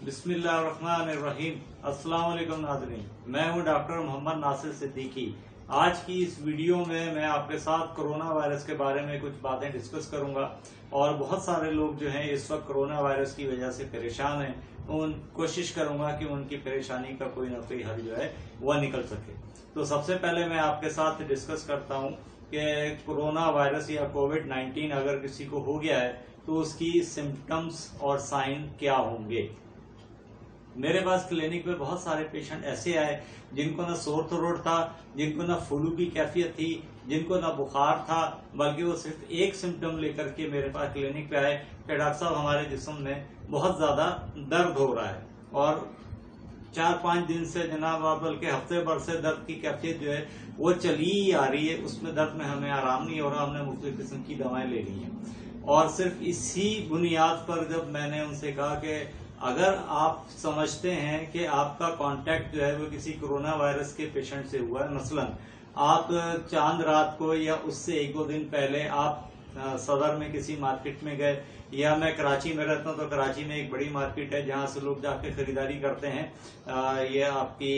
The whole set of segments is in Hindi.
बिस्मिल्लाहिर्रहमानिर्रहीम। अस्सलाम वालेकुम नाज़रीन, मैं हूं डॉक्टर मोहम्मद नासिर सिद्दीकी। आज की इस वीडियो में मैं आपके साथ कोरोना वायरस के बारे में कुछ बातें डिस्कस करूंगा और बहुत सारे लोग जो हैं इस वक्त कोरोना वायरस की वजह से परेशान हैं, तो कोशिश करूंगा कि उनकी परेशानी का कोई ना कोई हल जो है वह निकल सके। तो सबसे पहले मैं आपके साथ डिस्कस करता हूं कि कोरोना वायरस या कोविड-19 अगर किसी को हो गया है तो उसकी सिम्टम्स और साइन क्या होंगे। मेरे पास क्लिनिक में बहुत सारे पेशेंट ऐसे आए जिनको ना सोर थ्रोट था, जिनको ना फ्लू की कैफियत थी, जिनको ना बुखार था, बल्कि वो सिर्फ एक सिम्टम लेकर के मेरे पास क्लिनिक पे आए कि डॉक्टर साहब हमारे जिस्म में बहुत ज्यादा दर्द हो रहा है और 4-5 दिन से जनाब बल्कि हफ्ते भर से दर्द की कैफियत जो है वो चली ही आ रही है, उसमें दर्द में हमें आराम नहीं हो रहा। हमने मुख्तलिफ किस्म की दवाएं ले ली हैं और सिर्फ इसी बुनियाद पर जब मैंने उनसे कहा कि अगर आप समझते हैं कि आपका कांटेक्ट जो है वो किसी कोरोना वायरस के पेशेंट से हुआ है, मसलन आप चांद रात को या उससे 1-2 दिन पहले आप सदर में किसी मार्केट में गए, या मैं कराची में रहता हूं तो कराची में एक बड़ी मार्केट है जहां से लोग जाके खरीदारी करते हैं। ये आपकी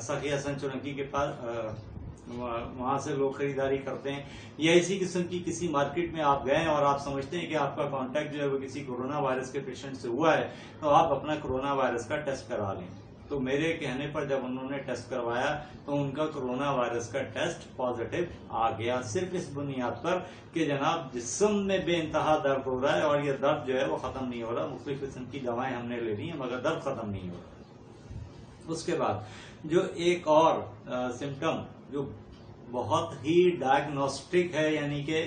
सखी हसन चुरंगी के पास वहां से लोग खरीदारी करते हैं, या इसी किस्म की किसी मार्केट में आप गए और आप समझते हैं कि आपका कांटेक्ट जो है वो किसी कोरोना वायरस के पेशेंट से हुआ है, तो आप अपना कोरोना वायरस का टेस्ट करा लें। तो मेरे कहने पर जब उन्होंने टेस्ट करवाया तो उनका कोरोना वायरस का टेस्ट पॉजिटिव आ गया, सिर्फ इस बुनियाद पर कि जनाब जिस्म में बेइंतहा दर्द हो रहा है और ये दर्द जो है वो खत्म नहीं हो रहा। मुख्तलिफ किस्म की दवाएं हमने ले ली है मगर दर्द खत्म नहीं हो रहा। उसके बाद जो एक और सिम्टम जो बहुत ही डायग्नोस्टिक है, यानी कि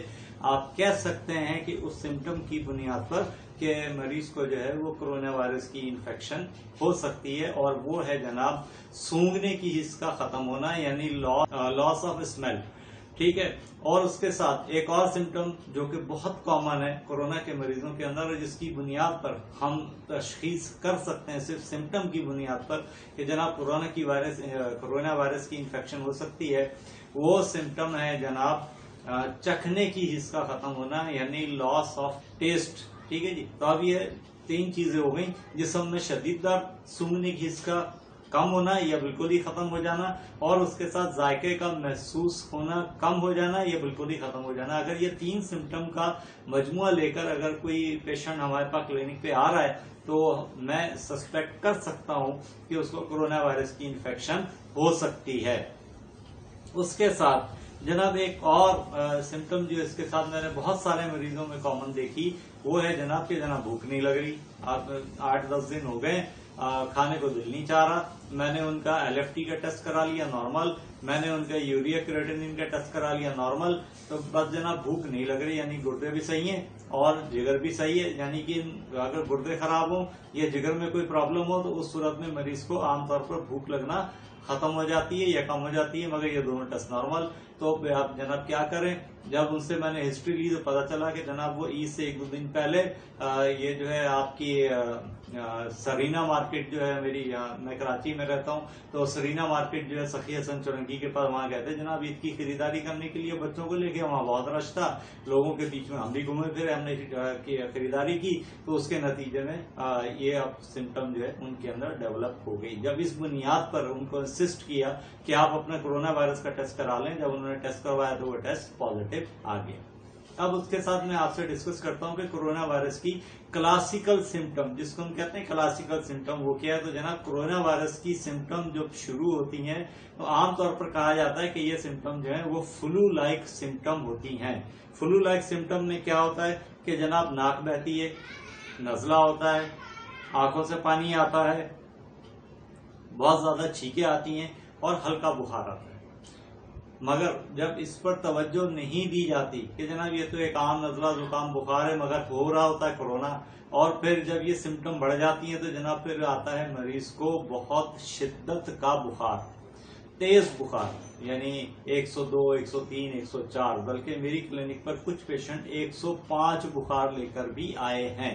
आप कह सकते हैं कि उस सिम्टम की बुनियाद पर कि मरीज को जो है वो कोरोना वायरस की इन्फेक्शन हो सकती है, और वो है जनाब सूंघने की हिस्स का खत्म होना, यानी लॉस ऑफ स्मेल। ठीक है। और उसके साथ एक और सिम्टम जो कि बहुत कॉमन है कोरोना के मरीजों के अंदर, जिसकी बुनियाद पर हम तशखीस कर सकते हैं सिर्फ सिम्टम की बुनियाद पर कि जनाब कोरोना वायरस की इन्फेक्शन हो सकती है, वो सिम्टम है जनाब चखने की हिस्स का खत्म होना, यानी लॉस ऑफ टेस्ट। ठीक है जी। तो अब ये 3 चीजें हो गई, जिस्म में शदीद दर्द, सूंघने की हिस्स का कम होना या बिल्कुल ही खत्म हो जाना, और उसके साथ जायके का महसूस होना कम हो जाना या बिल्कुल ही खत्म हो जाना। अगर ये 3 सिम्टम का मजमुआ लेकर अगर कोई पेशेंट हमारे पास क्लिनिक पे आ रहा है तो मैं सस्पेक्ट कर सकता हूं कि उसको कोरोना वायरस की इन्फेक्शन हो सकती है। उसके साथ जनाब एक और सिम्टम जो इसके साथ मैंने बहुत सारे मरीजों में कॉमन देखी, वो है जनाब कि जनाब भूख नहीं लग रही। आप 8-10 दिन हो गए, खाने को दिल नहीं चाह रहा। मैंने उनका LFT का टेस्ट करा लिया नॉर्मल, मैंने उनका यूरिया क्रिएटिनिन का टेस्ट करा लिया नॉर्मल, तो बस जनाब भूख नहीं लग रही, यानी गुर्दे भी सही हैं और जिगर भी सही है। यानी कि अगर गुर्दे खराब हो या जिगर में कोई प्रॉब्लम हो तो उस सूरत में मरीज को आमतौर पर भूख लगना खत्म हो जाती है या कम हो जाती है, मगर ये दोनों टेस्ट नॉर्मल। तो आप जनाब क्या करें, जब उनसे मैंने हिस्ट्री ली तो पता चला कि जनाब वो ईद से 1-2 दिन पहले ये जो है आपकी सरीना मार्केट जो है मेरी, मैं कराची में रहता हूँ, तो सरीना मार्केट जो है सखी हसन चुरंगी के पास, वहां गए थे जनाब ईद की खरीदारी करने के लिए बच्चों को लेके। वहां बहुत रश था, लोगों के बीच में हम भी घूमे फिरे, हमने खरीदारी की, तो उसके नतीजे में ये अब सिम्टम जो है उनके अंदर डेवलप हो गई। जब इस बुनियाद पर उनको इंसिस्ट किया कि आप अपना कोरोना वायरस का टेस्ट करा लें, जब उन्होंने टेस्ट करवाया तो वो टेस्ट पॉजिटिव आ गया। अब उसके साथ मैं आपसे डिस्कस करता हूं कि कोरोना वायरस की क्लासिकल सिम्टम, जिसको हम कहते हैं क्लासिकल सिम्टम, वो क्या है। तो जनाब कोरोना वायरस की सिम्टम जब शुरू होती हैं तो आमतौर पर कहा जाता है कि ये सिम्टम जो है वो फ्लू लाइक सिम्टम होती हैं। फ्लू लाइक सिम्टम में क्या होता है कि जनाब नाक बहती है, नजला होता है, आंखों से पानी आता है, बहुत ज्यादा छींकें आती हैं और हल्का बुखार आता है। मगर जब इस पर तवज्जो नहीं दी जाती कि जनाब ये तो एक आम नजला जुकाम बुखार है, मगर हो रहा होता है कोरोना, और फिर जब ये सिम्टम बढ़ जाती हैं तो जनाब फिर आता है मरीज को बहुत शिद्दत का बुखार, तेज बुखार, यानी 102, 103, 104, बल्कि मेरी क्लिनिक पर कुछ पेशेंट 105 बुखार लेकर भी आए हैं।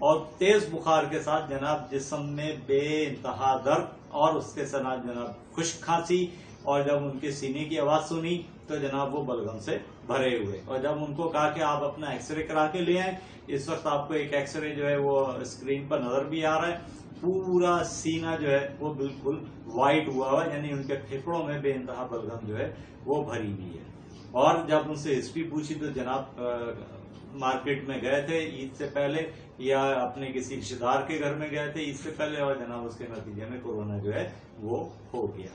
और तेज बुखार के साथ जनाब जिस्म में बेइंतहा दर्द और उसके साथ जनाब खुश्क खांसी, और जब उनके सीने की आवाज सुनी तो जनाब वो बलगम से भरे हुए। और जब उनको कहा कि आप अपना एक्सरे करा के ले आए, इस वक्त आपको एक एक्सरे जो है वो स्क्रीन पर नजर भी आ रहा है, पूरा सीना जो है वो बिल्कुल व्हाइट हुआ हुआ, यानी उनके फेफड़ों में बेइंतहा बलगम जो है वो भरी हुई है। और जब उनसे हिस्ट्री पूछी तो जनाब मार्केट में गए थे ईद से पहले या अपने किसी रिश्तेदार के घर में गए थे ईद से पहले, और जनाब उसके नतीजे में कोरोना जो है वो हो गया।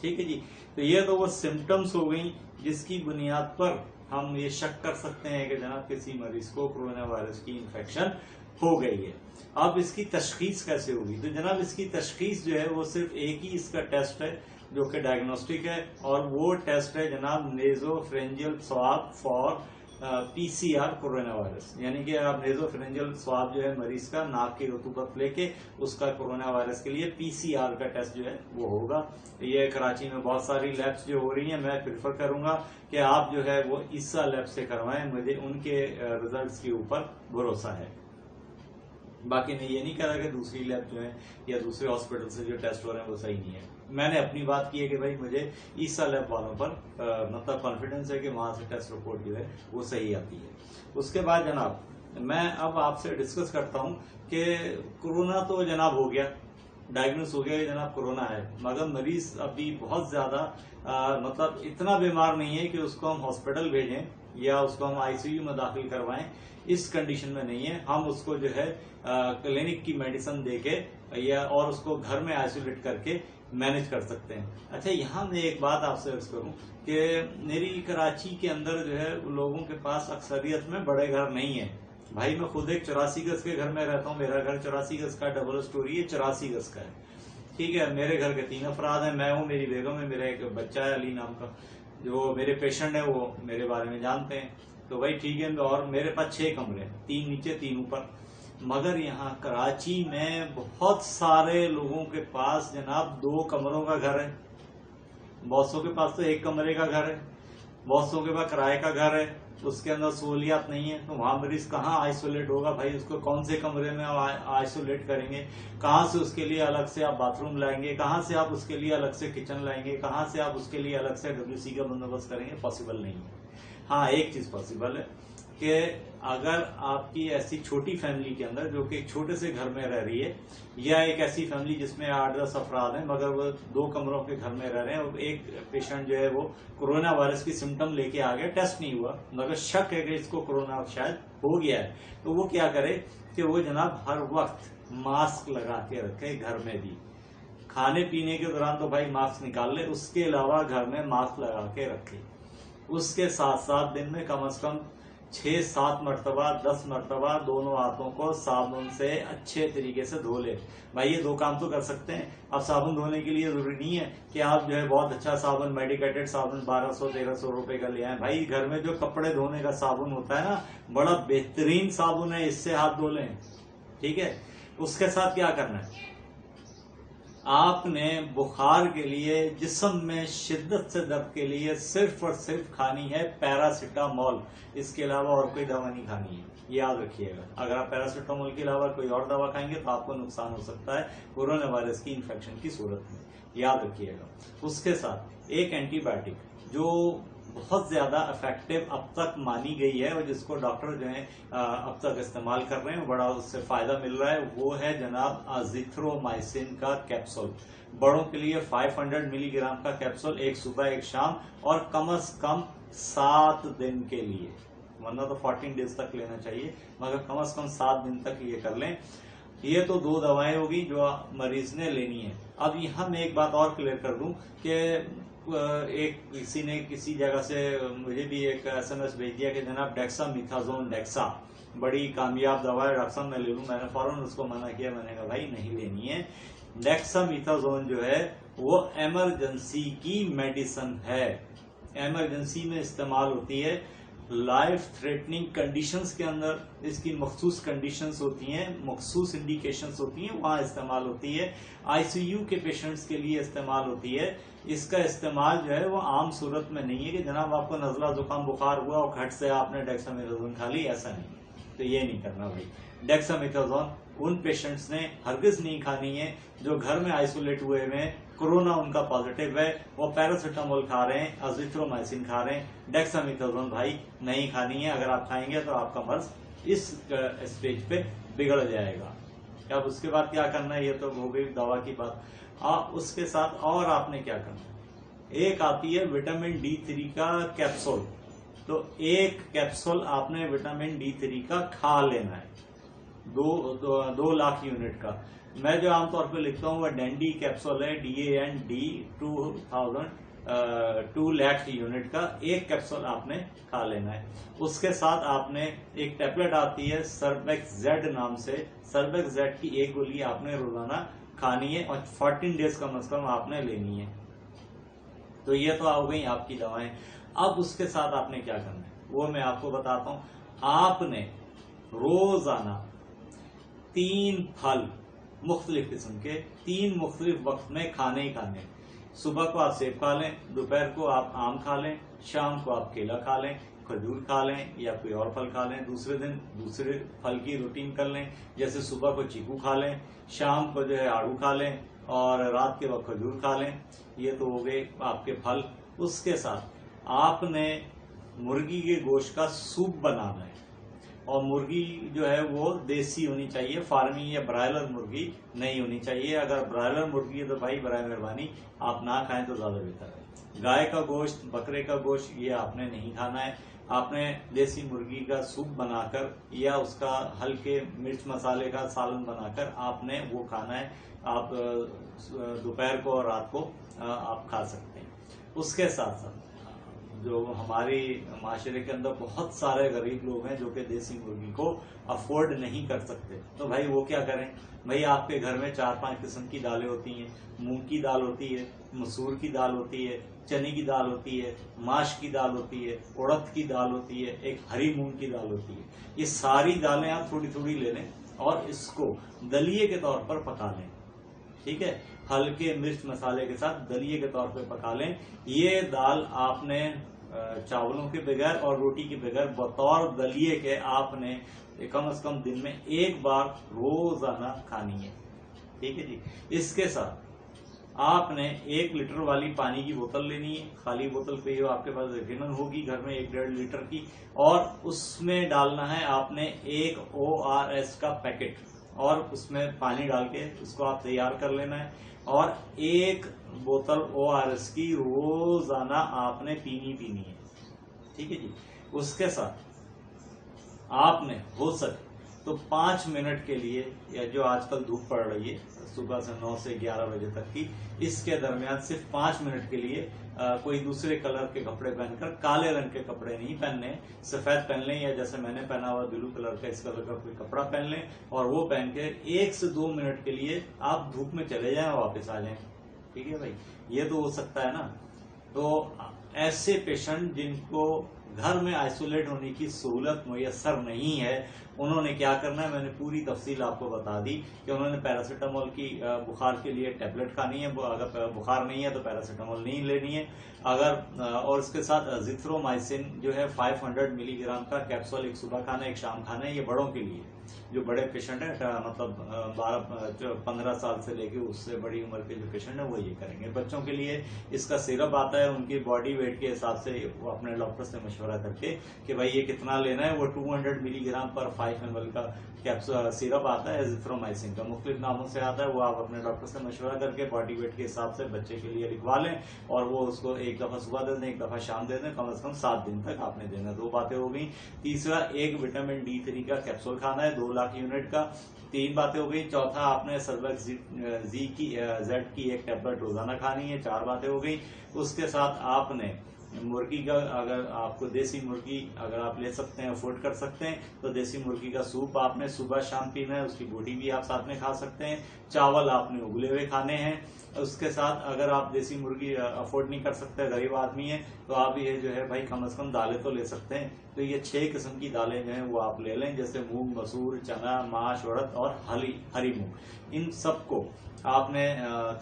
ठीक है जी। तो ये तो वो सिम्टम्स हो गई जिसकी बुनियाद पर हम ये शक कर सकते हैं कि जनाब किसी मरीज को कोरोना वायरस की इन्फेक्शन हो गई है। अब इसकी तशखीस कैसे होगी? तो जनाब इसकी तशखीस जो है वो सिर्फ एक ही इसका टेस्ट है जो कि डायग्नोस्टिक है, और वो टेस्ट है जनाब nasopharyngeal swab for PCR corona virus. यानी कि आप नेजोफेरेंजियल स्वाब जो है मरीज का नाक की रतूबत लेके उसका कोरोना वायरस के लिए पीसीआर का टेस्ट जो है वो होगा। ये कराची में बहुत सारी लैब्स जो हो रही हैं, मैं प्रेफर करूंगा कि आप जो है वो ईसा लैब से करवाएं, मुझे उनके रिजल्ट्स के ऊपर भरोसा है। बाकी मैं ये नहीं कह रहा कि दूसरी लैब जो है या दूसरे हॉस्पिटल से जो टेस्ट हो रहे हैं वो सही नहीं है। मैंने अपनी बात की है कि भाई मुझे ईसा लैब वालों पर मतलब कॉन्फिडेंस है कि वहां से टेस्ट रिपोर्ट जो है वो सही आती है। उसके बाद जनाब मैं अब आपसे डिस्कस करता हूं कि कोरोना तो जनाब हो गया, डायग्नोस हो गया कि जनाब कोरोना है, मगर मरीज अभी बहुत ज्यादा मतलब इतना बीमार नहीं है कि उसको हम हॉस्पिटल भेजें या उसको हम आईसीयू में दाखिल करवाएं, इस कंडीशन में नहीं है। हम उसको जो है क्लिनिक की मेडिसिन देके या और उसको घर में आइसोलेट करके मैनेज कर सकते हैं। अच्छा, यहाँ मैं एक बात आपसे अर्ज करूं कि मेरी कराची के अंदर जो है लोगों के पास अक्सरियत में बड़े घर नहीं है। भाई मैं खुद एक 84 गज के घर में रहता हूँ, मेरा घर 84 गज का डबल स्टोरी है, 84 गज का है। ठीक है, मेरे घर के 3 अफराद हैं, मैं हूँ, मेरी बेगम है, मेरा एक बच्चा है अली नाम का। जो मेरे पेशेंट है वो मेरे बारे में जानते हैं, तो भाई ठीक है। और मेरे पास 6 कमरे, 3 नीचे 3 ऊपर। मगर यहाँ कराची में बहुत सारे लोगों के पास जनाब 2 कमरों का घर है, बहुत सौ के पास तो 1 कमरे का घर है, बहुत सौ के पास किराए का घर है, उसके अंदर सहूलियात नहीं है। तो वहां मरीज कहाँ आइसोलेट होगा भाई? उसको कौन से कमरे में आइसोलेट करेंगे? कहाँ से उसके लिए अलग से आप बाथरूम लाएंगे? कहाँ से आप उसके लिए अलग से किचन लाएंगे? कहाँ से आप उसके लिए अलग से WC का बंदोबस्त करेंगे? पॉसिबल नहीं है। हाँ, एक चीज पॉसिबल है कि अगर आपकी ऐसी छोटी फैमिली के अंदर जो कि एक छोटे से घर में रह रही है, या एक ऐसी फैमिली जिसमें 8-10 अफराद हैं मगर वो 2 कमरों के घर में रह रहे हैं, और एक पेशेंट जो है वो कोरोना वायरस की सिम्टम लेके आ गया, टेस्ट नहीं हुआ मगर शक है कि इसको कोरोना शायद हो गया है, तो वो क्या करे कि वो जनाब हर वक्त मास्क लगा के रखे घर में भी। खाने पीने के दौरान तो भाई मास्क निकाल ले, उसके अलावा घर में मास्क लगा के रखे। उसके साथ साथ दिन में कम से कम 6-7 मरतबा 10 मरतबा दोनों हाथों को साबुन से अच्छे तरीके से धो ले। भाई ये 2 काम तो कर सकते हैं। अब साबुन धोने के लिए जरूरी नहीं है कि आप जो है बहुत अच्छा साबुन, मेडिकेटेड साबुन 1200-1300 रुपए का ले आए। भाई घर में जो कपड़े धोने का साबुन होता है ना, बड़ा बेहतरीन साबुन है, इससे हाथ धो लें। ठीक है, उसके साथ क्या करना है, आपने बुखार के लिए, जिस्म में शिद्दत से दर्द के लिए सिर्फ और सिर्फ खानी है पैरासिटामोल, इसके अलावा और कोई दवा नहीं खानी है। याद रखिएगा, अगर आप पैरासिटामोल के अलावा कोई और दवा खाएंगे तो आपको नुकसान हो सकता है कोरोना वायरस की इन्फेक्शन की सूरत में, याद रखिएगा। उसके साथ एक एंटीबायोटिक जो बहुत ज्यादा इफेक्टिव अब तक मानी गई है और जिसको डॉक्टर जो है अब तक इस्तेमाल कर रहे हैं, बड़ा उससे फायदा मिल रहा है, वो है जनाब अजिथ्रोमाइसिन का कैप्सूल। बड़ों के लिए 500 मिलीग्राम का कैप्सूल, एक सुबह एक शाम, और कम से कम 7 दिन के लिए, वरना तो 14 डेज तक लेना चाहिए, मगर कम से कम 7 दिन तक ये कर लें। ये तो 2 दवाएं होगी जो मरीज ने लेनी है। अब यहाँ मैं एक बात और क्लियर कर दूं कि एक किसी ने किसी जगह से मुझे भी एक SMS भेज दिया कि जनाब डेक्सामेथासोन डेक्सा बड़ी कामयाब दवा है, डॉक्टर साहब मैं ले लूं। मैंने फौरन उसको मना किया, मैंने कहा भाई नहीं लेनी है। डेक्सामेथासोन जो है वो इमरजेंसी की मेडिसिन है, इमरजेंसी में इस्तेमाल होती है, लाइफ थ्रेटनिंग कंडीशंस के अंदर इसकी मखसूस कंडीशंस होती हैं, मखसूस इंडिकेशंस होती हैं, वहां इस्तेमाल होती है। आईसीयू के पेशेंट्स के लिए इस्तेमाल होती है। इसका इस्तेमाल जो है वो आम सूरत में नहीं है कि जनाब आपको नजला जुकाम बुखार हुआ और खट से आपने डेक्सामेथासोन खा ली, ऐसा नहीं। तो ये नहीं करना भाई। डेक्सामेथासोन उन पेशेंट्स ने हरगिज नहीं खानी है जो घर में आइसोलेट हुए हैं, कोरोना उनका पॉजिटिव है, वो पैरासिटामोल खा रहे हैं, अजिथ्रोमाइसिन खा रहे हैं। डेक्सामेथासोन भाई नहीं खानी है, अगर आप खाएंगे तो आपका मर्ज इस स्टेज पे बिगड़ जाएगा। अब उसके बाद क्या करना है, ये तो हो गई दवा की बात। उसके साथ और आपने क्या करना है, एक आती है विटामिन D3 का कैप्सूल, तो एक कैप्सूल आपने विटामिन D3 का खा लेना है, 2 लाख यूनिट का। मैं जो आमतौर पे लिखता हूँ वह डेंडी कैप्सूल है, DAND 2 लाख यूनिट का एक कैप्सूल आपने खा लेना है। उसके साथ आपने एक टैबलेट आती है सर्वेक्स जेड नाम से, सर्वेक्स जेड की एक गोली आपने रोजाना खानी है और 14 डेज कम से कम आपने लेनी है। तो ये तो हो गई आपकी दवाएं। अब उसके साथ आपने क्या करना है वो मैं आपको बताता हूं। आपने रोजाना 3 फल मुख्तलिफ किस्म के 3 मुख्तलिफ वक्त में खाने ही खाने। सुबह को आप सेब खा लें, दोपहर को आप आम खा लें, शाम को आप केला खा लें, खजूर खा लें या कोई और फल खा लें। दूसरे दिन दूसरे फल की रूटीन कर लें, जैसे सुबह को चीकू खा लें, शाम को जो है आड़ू खा लें और रात के वक्त खजूर खा लें। ये तो हो गए आपके फल। उसके साथ आपने मुर्गी के गोश्त का सूप बनाना है और मुर्गी जो है वो देसी होनी चाहिए, फार्मी या ब्रायलर मुर्गी नहीं होनी चाहिए। अगर ब्रायलर मुर्गी है तो भाई बराए मेहरबानी आप ना खाएं तो ज्यादा बेहतर है। गाय का गोश्त, बकरे का गोश्त ये आपने नहीं खाना है। आपने देसी मुर्गी का सूप बनाकर या उसका हल्के मिर्च मसाले का सालन बनाकर आपने वो खाना है। आप दोपहर को और रात को आप खा सकते हैं। उसके साथ साथ जो हमारे माशरे के अंदर बहुत सारे गरीब लोग हैं जो कि देसी मुर्गी को अफोर्ड नहीं कर सकते, तो भाई वो क्या करें। भाई आपके घर में 4-5 किस्म की दालें होती हैं। मूंग की दाल होती है, मसूर की दाल होती है, चने की दाल होती है, माश की दाल होती है, उड़द की दाल होती है, एक हरी मूंग की दाल होती है। ये सारी दालें आप थोड़ी थोड़ी ले लें और इसको दलिए के तौर पर पका लें। ठीक है, हल्के मिर्च मसाले के साथ दलिए के तौर पर पका लें। ये दाल आपने चावलों के बगैर और रोटी के बगैर बतौर दलिए के आपने कम से कम दिन में एक बार रोजाना खानी है। ठीक है जी। इसके साथ आपने 1 लीटर वाली पानी की बोतल लेनी है, खाली बोतल पे आपके पास यकीनन होगी घर में 1-1.5 लीटर की, और उसमें डालना है आपने 1 ORS का पैकेट और उसमें पानी डाल के उसको आप तैयार कर लेना है। और 1 बोतल ORS की रोजाना आपने पीनी है। ठीक है जी। उसके साथ आपने हो सके तो 5 मिनट के लिए, या जो आजकल धूप पड़ रही है सुबह से 9 से 11 बजे तक की, इसके दरमियान सिर्फ 5 मिनट के लिए कोई दूसरे कलर के कपड़े पहनकर, काले रंग के कपड़े नहीं पहनने, सफेद पहन लें या जैसे मैंने पहना हुआ ब्लू कलर का इस कलर का कोई कपड़ा पहन लें और वो पहन के 1 से 2 मिनट के लिए आप धूप में चले जाएं और वापस आ जाएं। ठीक है भाई, ये तो हो सकता है ना। तो ऐसे पेशेंट जिनको घर में आइसोलेट होने की सहूलत मुयसर नहीं है, उन्होंने क्या करना है, मैंने पूरी तफसील आपको बता दी कि उन्होंने पैरासीटामोल की बुखार के लिए टैबलेट खानी है। अगर बुखार नहीं है तो पैरासीटामोल नहीं लेनी है। अगर और इसके साथ अजिथ्रोमाइसिन जो है 500 मिलीग्राम का कैप्सूल एक सुबह खाना है, एक शाम खाना है। ये बड़ों के लिए, जो बड़े पेशेंट है मतलब 15 साल से लेके उससे बड़ी उम्र के जो पेशेंट है वो ये करेंगे। बच्चों के लिए इसका सिरप आता है, उनकी बॉडी वेट के हिसाब से वो अपने डॉक्टर से मशवरा करके कि भाई ये कितना लेना है, वो 200 मिलीग्राम पर 5 ml का कैप्सूल सिरप आता है एजिथ्रोमाइसिन का, मुख्तलिफ नामों से आता है। वो आप अपने डॉक्टर से मशवरा करके बॉडी वेट के हिसाब से बच्चे के लिए लिखवा लें और वो उसको एक दफा सुबह दे दें, एक दफा शाम दे दें। कम से कम 7 दिन तक आपने देना। 2 बातें हो गई। तीसरा, 1 विटामिन D3 का कैप्सूल खाना है 2 लाख यूनिट का। 3 बातें हो गई। चौथा, आपने सर्वेक्स जेड की एक टैबलेट रोजाना खानी है। 4 बातें हो गई। उसके साथ आपने मुर्गी का, अगर आपको देसी मुर्गी अगर आप ले सकते हैं, अफोर्ड कर सकते हैं, तो देसी मुर्गी का सूप आपने सुबह शाम पीना है। उसकी बोटी भी आप साथ में खा सकते हैं। चावल आपने उबले हुए खाने हैं। उसके साथ अगर आप देसी मुर्गी अफोर्ड नहीं कर सकते, गरीब आदमी है, तो आप ये जो है भाई कम से कम दालें तो ले सकते हैं। तो ये 6 किस्म की दालें जो है वो आप ले लें, जैसे मूंग, मसूर, चना, माश, उड़द और हरी मूंग। इन सबको आपने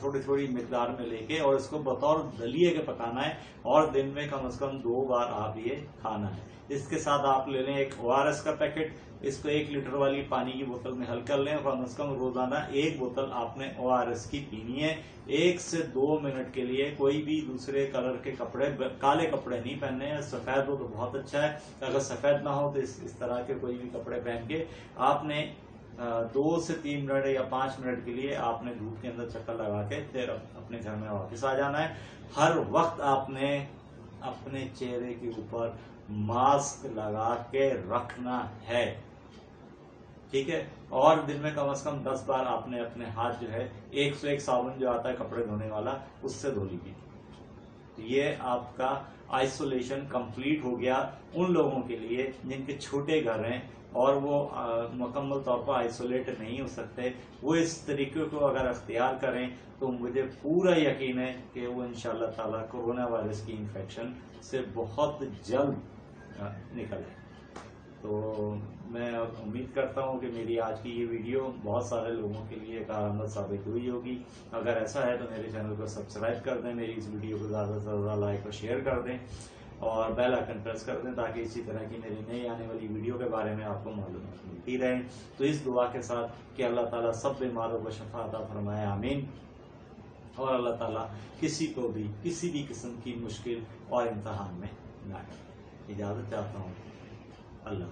थोड़ी थोड़ी मिकदार में लेके और इसको बतौर दलिए के पकाना है और दिन में कम से कम 2 बार आप ये खाना है। इसके साथ आप ले लें 1 ORS का पैकेट, इसको 1 लीटर वाली पानी की बोतल में हल कर लें और कम से कम रोजाना 1 बोतल आपने ORS की पीनी है। 1 से 2 मिनट के लिए। कोई भी दूसरे कलर के कपड़े, काले कपड़े नहीं पहनने हैं। सफेद हो तो बहुत अच्छा है, अगर सफेद ना हो तो इस तरह के कोई भी कपड़े पहन के आपने 2 से 3 मिनट या 5 मिनट के लिए आपने धूप के अंदर चक्कर लगा के फिर अपने घर में वापस आ जाना है। हर वक्त आपने अपने चेहरे के ऊपर मास्क लगा के रखना है, ठीक है। और दिन में कम से कम 10 बार आपने अपने हाथ जो है 101 साबुन जो आता है कपड़े धोने वाला, उससे धो लीजिए। तो ये आपका आइसोलेशन कंप्लीट हो गया उन लोगों के लिए जिनके छोटे घर हैं और वो मुकम्मल तौर पर आइसोलेट नहीं हो सकते। वो इस तरीके को अगर अख्तियार करें तो मुझे पूरा यकीन है कि वो इंशाल्लाह ताला कोरोना वायरस की इन्फेक्शन से बहुत जल्द निकले। तो मैं उम्मीद करता हूं कि मेरी आज की ये वीडियो बहुत सारे लोगों के लिए कारआमद साबित हुई होगी। अगर ऐसा है तो मेरे चैनल को सब्सक्राइब कर दें, मेरी इस वीडियो को ज़्यादा से ज़्यादा लाइक और शेयर कर दें और बेल आइकन प्रेस कर दें ताकि इसी तरह की मेरी नई आने वाली वीडियो के बारे में आपको मालूमात मिलती रहे। तो इस दुआ के साथ कि अल्लाह ताला सब बीमारों को शफा अता फरमाए, आमीन। और अल्लाह ताला किसी को भी किसी भी किस्म की मुश्किल और इम्तहान में ना डाले। इजाज़त चाहता हूँ। अल्लाह।